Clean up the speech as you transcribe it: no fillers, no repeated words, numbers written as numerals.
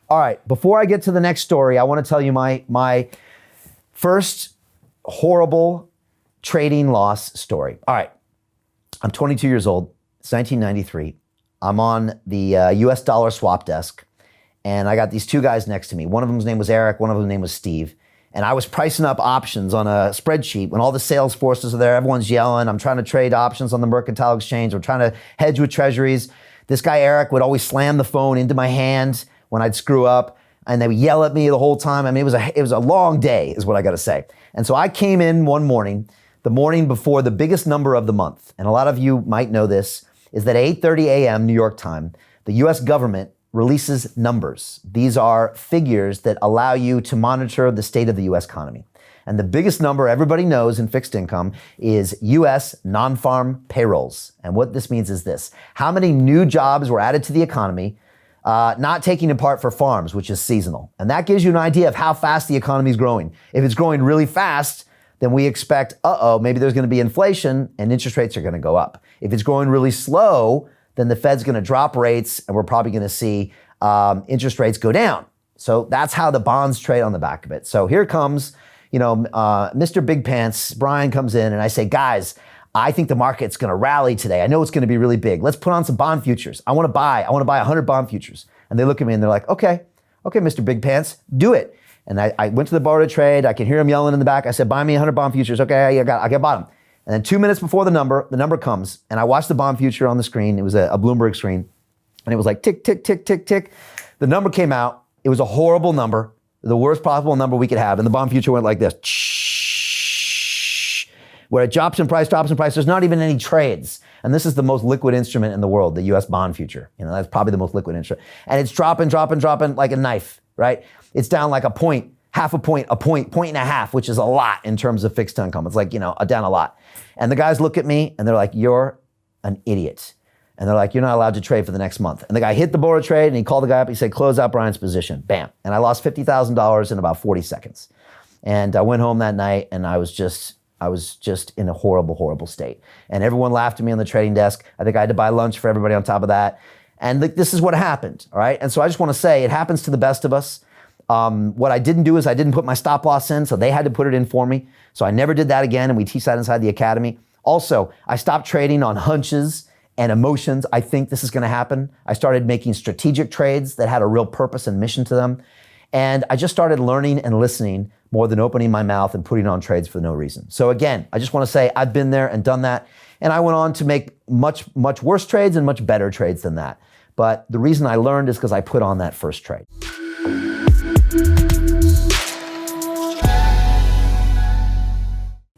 All right, before I get to the next story, I want to tell you my first horrible trading loss story. All right, I'm 22 years old. It's 1993. I'm on the US dollar swap desk, and I got these two guys next to me. One of them's name was Eric, one of them's name was Steve. And I was pricing up options on a spreadsheet when all the sales forces are there, everyone's yelling. I'm trying to trade options on the mercantile exchange. I'm trying to hedge with treasuries. This guy, Eric, would always slam the phone into my hand when I'd screw up, and they would yell at me the whole time. I mean, it was a long day, is what I got to say. And so I came in one morning, the morning before the biggest number of the month. And a lot of you might know this, is that at 8:30 a.m. New York time, the US government releases numbers. These are figures that allow you to monitor the state of the US economy. And the biggest number everybody knows in fixed income is US non-farm payrolls. And what this means is this: how many new jobs were added to the economy, not taking apart for farms, which is seasonal. And that gives you an idea of how fast the economy is growing. If it's growing really fast, then we expect, maybe there's going to be inflation and interest rates are going to go up. If it's growing really slow, then the Fed's going to drop rates and we're probably going to see interest rates go down. So that's how the bonds trade on the back of it. So here comes, Mr. Big Pants, Brian comes in, and I say, guys, I think the market's going to rally today. I know it's going to be really big. Let's put on some bond futures. I want to buy 100 bond futures. And they look at me and they're like, okay, Mr. Big Pants, do it. And I went to the bar to trade. I can hear him yelling in the back. I said, buy me 100 bond futures. Okay, I got bought them. And then 2 minutes before the number comes, and I watched the bond future on the screen. It was a Bloomberg screen, and it was like tick, tick, tick, tick, tick. The number came out. It was a horrible number, the worst possible number we could have. And the bond future went like this, where it drops in price. There's not even any trades. And this is the most liquid instrument in the world, the US bond future. That's probably the most liquid instrument. And it's dropping like a knife, right? It's down like a point, half a point, point and a half, which is a lot in terms of fixed income. It's like, down a lot. And the guys look at me and they're like, you're an idiot. And they're like, you're not allowed to trade for the next month. And the guy hit the board of trade and he called the guy up. He said, close out Brian's position. Bam. And I lost $50,000 in about 40 seconds. And I went home that night and I was just in a horrible, horrible state. And everyone laughed at me on the trading desk. I think I had to buy lunch for everybody on top of that. And this is what happened, all right? And so I just want to say, it happens to the best of us. What I didn't do is I didn't put my stop loss in, so they had to put it in for me. So I never did that again, and we teach that inside the academy. Also, I stopped trading on hunches and emotions. I think this is going to happen. I started making strategic trades that had a real purpose and mission to them. And I just started learning and listening more than opening my mouth and putting on trades for no reason. So again, I just want to say I've been there and done that. And I went on to make much, much worse trades and much better trades than that. But the reason I learned is because I put on that first trade.